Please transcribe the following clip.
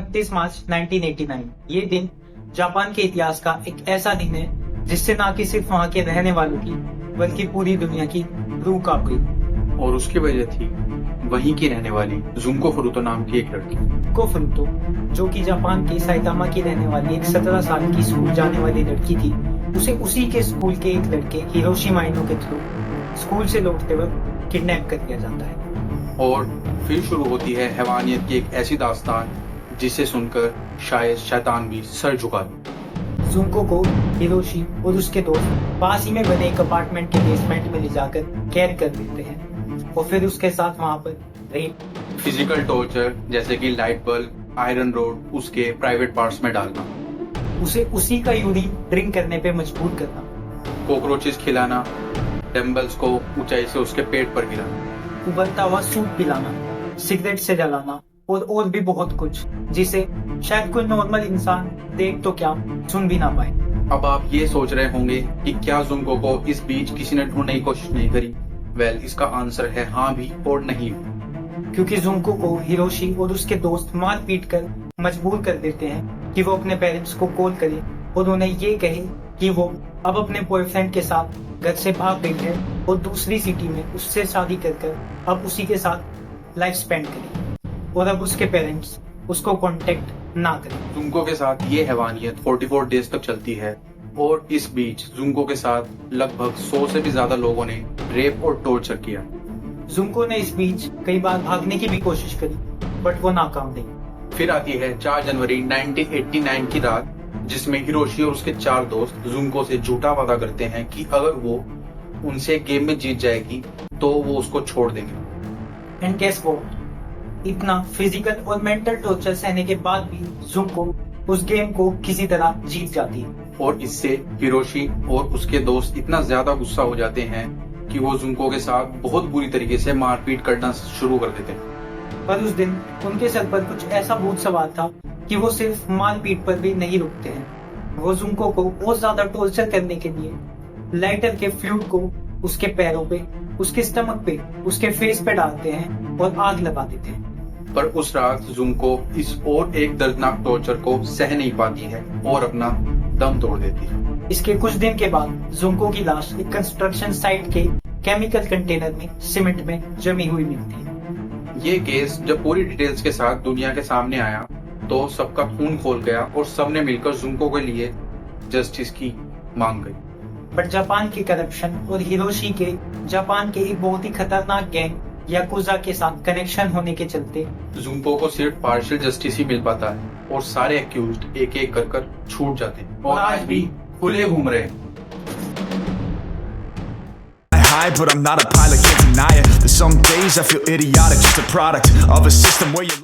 29 मार्च 1989। ये दिन जापान के इतिहास का एक ऐसा दिन है जिससे ना कि सिर्फ वहाँ के रहने वालों की बल्कि पूरी दुनिया की रूह कांप गई। और उसकी वजह थी वहीं की रहने वाली जुंको फुरुतो नाम की एक लड़की। को फुरुतो, जो कि जापान के साइतामा की रहने वाली एक 17 साल की स्कूल जाने वाली लड़की थी, उसे उसी के स्कूल के एक लड़के हिरोशी माइनो के थ्रू स्कूल से लौटते वक्त किडनैप कर लिया जाता है। और फिर शुरू होती है हैवानियत की एक ऐसी दास्तान जिसे सुनकर शायद शैतान भी सर झुका दे। जुंको को हिरोशी और उसके दोस्त पास ही में बने एक अपार्टमेंट के बेसमेंट में ले जाकर कैद कर देते हैं और फिर उसके साथ वहां पर रेप, फिजिकल टॉर्चर जैसे कि लाइट बल्ब, आयरन रोड उसके प्राइवेट पार्ट्स में डालना, उसे उसी का यूरिन ड्रिंक करने पे मजबूर करना, कॉकरोचेस खिलाना, डंबल्स को ऊंचाई से उसके पेट पर गिराना, उबलता हुआ सूप पिलाना, सिगरेट से जलाना और भी बहुत कुछ जिसे शायद कोई नॉर्मल इंसान देख तो क्या सुन भी ना पाए। अब आप ये सोच रहे होंगे कि क्या जुंको को इस बीच किसी ने ढूंढने की कोशिश नहीं करी? वेल, इसका आंसर है हाँ भी और नहीं भी। क्योंकि जुंको को हिरोशी और उसके दोस्त मार पीट कर मजबूर कर देते हैं कि वो अपने पेरेंट्स को कॉल करे और उन्हें ये कहे कि वो अब अपने बॉयफ्रेंड के साथ घर से भाग गई है और दूसरी सिटी में उससे शादी कर अब उसी के साथ लाइफ स्पेंड करे और अब उसके पेरेंट्स उसको कांटेक्ट ना करें। जुंको के साथ ये हैवानियत 44 डेज तक चलती है और इस बीच जुंको के साथ लगभग 100 से भी ज्यादा लोगों ने रेप और टॉर्चर किया। जुंको ने इस बीच कई बार भागने की भी कोशिश करी बट वो नाकाम रही। फिर आती है 4 जनवरी 1989 की रात, जिसमें हिरोशी और उसके 4 दोस्त जुंको से झूठा वादा करते हैं कि अगर वो उनसे गेम में जीत जाएगी तो वो उसको छोड़ देंगे। एंड गेस व्हाट, इतना फिजिकल और मेंटल टॉर्चर सहने के बाद भी जुंको उस गेम को किसी तरह जीत जाती है और इससे हिरोशी और उसके दोस्त इतना ज्यादा गुस्सा हो जाते हैं कि वो जुंको के साथ बहुत बुरी तरीके से मारपीट करना शुरू कर देते हैं। पर उस दिन उनके सर पर कुछ ऐसा भूत सवार था कि वो सिर्फ मारपीट पर भी नहीं रुकते हैं। वो जुंको को और ज्यादा टॉर्चर करने के लिए लाइटर के फ्लूइड को उसके पैरों पे, उसके स्टमक पे, उसके फेस पे डालते हैं और आग लगा देते हैं। पर उस रात जुंको इस और एक दर्दनाक टॉर्चर को सह नहीं पाती है और अपना दम तोड़ देती है। इसके कुछ दिन के बाद जुंको की लाश एक कंस्ट्रक्शन साइट के केमिकल कंटेनर में सीमेंट में जमी हुई मिलती है। ये केस जब पूरी डिटेल्स के साथ दुनिया के सामने आया तो सबका खून खोल गया और सबने मिलकर जुंको के लिए जस्टिस की मांग गई। बट जापान की करप्शन और हिरोशी के जापान के एक बहुत ही खतरनाक गैंग याकुजा के साथ कनेक्शन होने के चलते जुंको को सिर्फ पार्शियल जस्टिस ही मिल पाता है और सारे एक्यूज्ड एक एक कर छूट जाते हैं और आज भी खुले घूम रहे हैं। But I'm not a pilot, can't deny it. There's some days I feel idiotic, just a product of a system where you